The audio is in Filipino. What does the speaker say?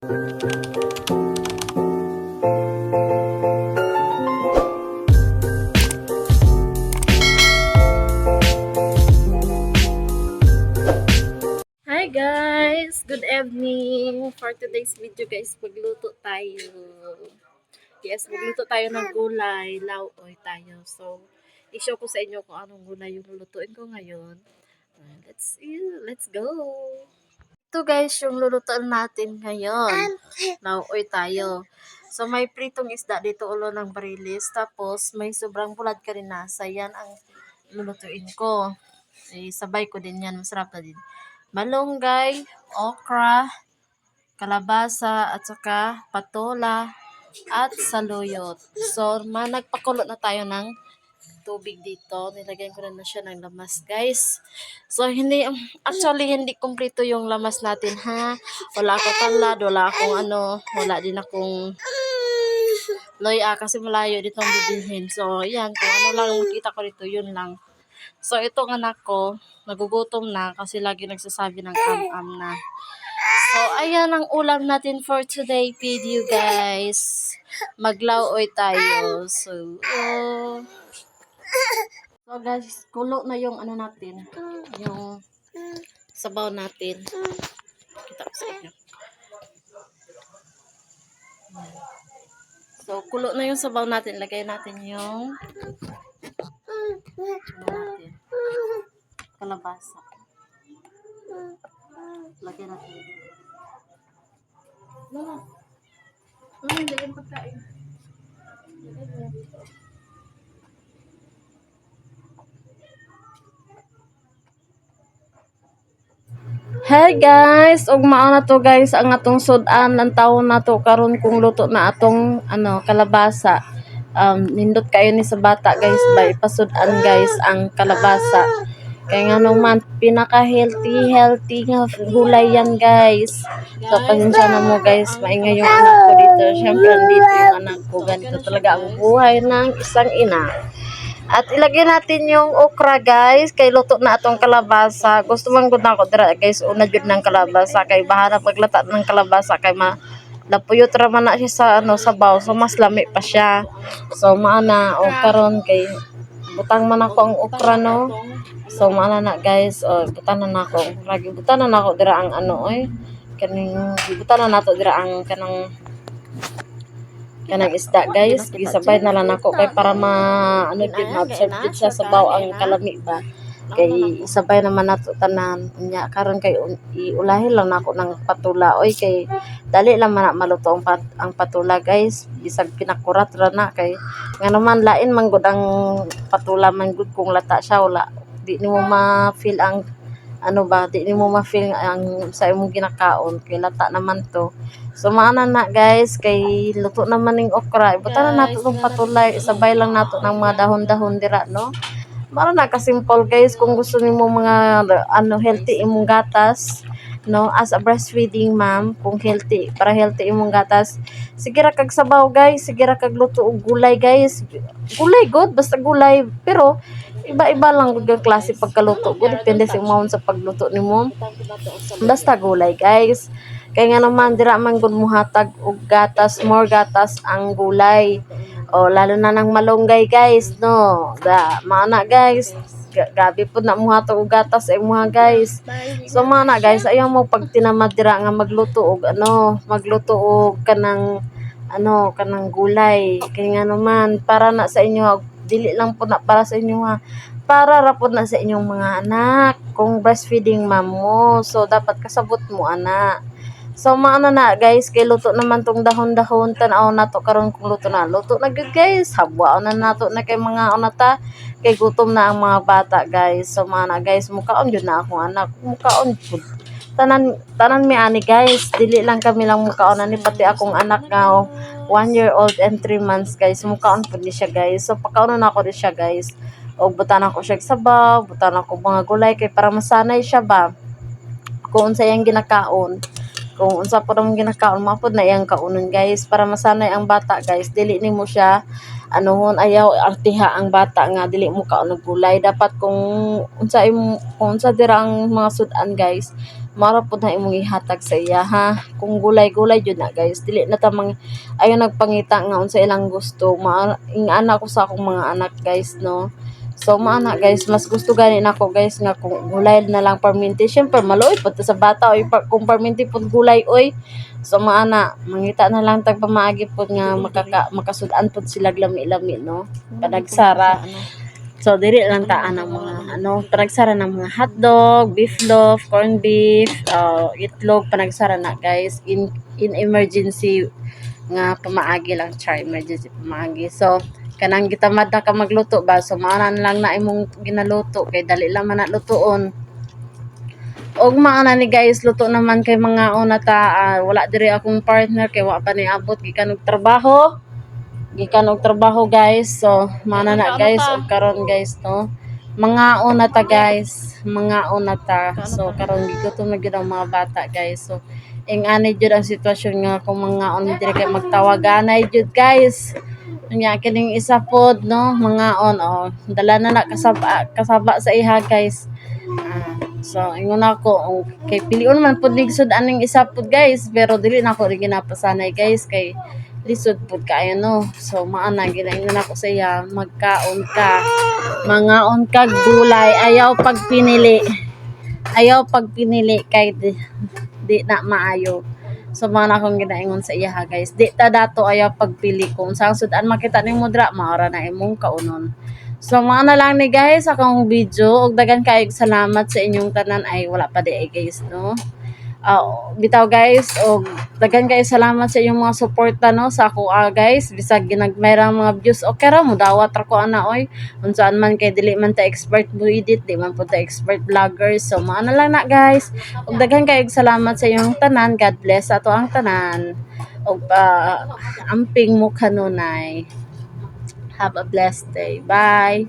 Hi guys! Good evening! For today's video guys, magluto tayo. Yes, magluto tayo ng gulay, lauoy tayo. So, i-show ko sa inyo kung anong gulay yung lulutuin ko ngayon. Let's go! Ito guys, yung lulutuin natin ngayon. Lauoy tayo. So, may pritong isda dito, ulo ng barilis. Tapos, may sobrang bulad karinasa. Yan ang lulutuin ko. Sabay ko din yan. Masarap na din. Malunggay, okra, kalabasa, at saka patola, at saluyot. So, nagpakulo na tayo ng tubig dito. Nilagyan ko na siya ng lamas, guys. So, actually, hindi kumpleto yung lamas natin, ha? Wala akong talad, wala akong wala din akong loya kasi malayo dito ang bibilhin. So, yan, kung ano lang makita ko dito, yun lang. So, itong anak ko, nagugutom na kasi lagi nagsasabi ng am-am na. So, ayan ang ulam natin for today video, guys. Maglauoy tayo. So guys, kulo na yung natin. Yung sabaw natin. Kita ko sa inyo. So, kulo na yung sabaw natin. Lagay natin yung kalabasa. Lagay natin. Hindi yung pagkain. Hey guys, ug mao na to guys ang atong sudan ng taon na to karon kung luto na atong kalabasa. Nindot kayo ni sa bata guys ba ipasudan guys ang kalabasa. Kaya nga naman pinaka healthy nga gulay yan guys. So pasensya na mo guys, maingay yung anak ko dito. Syempre dito yung anak ko, ganito talaga ang buhay ng isang ina. At ilagay natin yung okra guys, kay luto na atong kalabasa. Gusto man gud nako dira guys, una jud ng kalabasa kay bahana paglata ng kalabasa kay napuyot ra man na siya sa sabaw, so mas lami pa siya. So maana o karon kay butang man ako ang okra no. So maana na guys, butanan na nako. Lagi butanan na nako dira ang kaning butanan nato dira ang kanang isda guys, gisabay na lang ako kay para ma-absorb jud siya sa baw ang kalami ba, kay isabay naman nato tanan nya karon kay iulahi lang nako ng patula oy kay dali lang man maluto ang patula guys, bisag pinakurat ra na kay nganuman lain man gud ang patula man gud kung lata siya wala di nimo ma-feel ang di nimo ma-feel ang sa imong ginakaon kay lata naman to. So maana na guys, kay luto naman ning okra. Ibutan na nato tong patulay, isabay lang nato ng mga dahon-dahon dira no. Mara na ka simple guys kung gusto nimo mga healthy imong gatas no, as a breastfeeding mom, kung healthy para healthy imong gatas. Sige ra kag sabaw guys, sige ra kag luto og gulay guys. Gulay good basta gulay pero iba-iba lang gud ang klase pagkaluto. Depende sa imong sa pagluto nimo. Basta gulay guys. Kaya nga naman dira man gud muhatag og gatas, more gatas ang gulay. O lalo na ng malunggay guys no. Maana guys. Gabi po na muhatag og gatas ay mga guys. So maana guys, ayaw mo pag tinamad dira nga magluto og magluto og kanang gulay. Kaya nga naman para na sa inyo, dili lang po na para sa inyo ha. Para ra po na sa inyong mga anak kung breastfeeding mom mo. So dapat kasabot mo anak. So maana na guys, kay luto naman tong dahon-dahon tan-aw nato karon kung luto na. Luto na gud guys, habwa na nato na kay mga kay gutom na ang mga bata guys. So maana guys, mukaon jud na akong anak. Mukaon pud. Tanan mi ani guys, dili lang kami lang mukaon ani pati akong anak nga 1-year-old and 3 months guys. Mukaon pud ni siya guys. So pakaon na ako ni siya guys. O butan ako siya sabaw, butan ako mga gulay kay para masanay siya ba kung unsa yang ginakaon. Kung unsa po nang ginakaon mo pod na iyang kaunon guys para masanay ang bata guys, dili nimo siya ayaw artiha ang bata nga dili mo kaon og gulay. Dapat kung unsa dira ang mga sudan guys, mara pud na imong ihatag sa iya ha. Kung gulay-gulay jud na guys, dili na ta ayo nagpangita nga unsa ilang gusto. Ingana ko sa akong mga anak guys no. So maana guys, mas gusto gani nako guys nga kung gulay na lang perminti. Syempre maluoy pud ta sa bata oy kung perminti pud gulay oy. So maana mangita na lang tag pamaagi pud nga makasud-an pud sila lami-lami no. Panagsara. So diri lang ta ang mga panagsara ng mga hotdog, beef loaf, corned beef, itlog panagsara na guys in emergency nga pamaagi lang emergency pamaagi. So kanang gitamad na ka magluto ba, so maanan lang na imong ginaluto kay dali lang man na lutuon. Og maana ni guys, luto naman kay mga una ta, wala diri akong partner kay wa pa ni abot gikan og trabaho guys. So maana na guys og karon guys no. Mga una ta guys, so karon gigutom na gyud ang mga bata guys. So ani jud ang sitwasyon nga kung mga on diri kay magtawaganay jud guys. Nya kining isa pod no, mga dala na kasaba sa iha guys. So ingon ako kay pilion man pud ligsod aning isa pod guys, pero dili na ako rin ginapasanay guys kay lisod pud kaayo no. So maana ginaingon ako sa iya, magkaon ka. Mangaon kag gulay, ayaw pagpinili kay di na maayo. So mga akong ginaingon sa iya ha guys, di ta dato ayaw pagpili kung saan sudan makita nimo dra maora na imong kaunon. So mga na lang ni guys akong video og dagan kaayog salamat sa inyong tanan ay wala pa di ay guys no. Bitaw guys og dagan kayo salamat sa inyong mga suporta no sa ako guys, bisag ginagmayra mga views okay ra mo dawat ra ko ana oy unsaan man kay dili man ta expert mo edit, di man pud ta expert vlogger. So mga na lang na guys og dagan kayo salamat sa inyong tanan. God bless ato ang tanan og amping mo kanunay. Have a blessed day. Bye.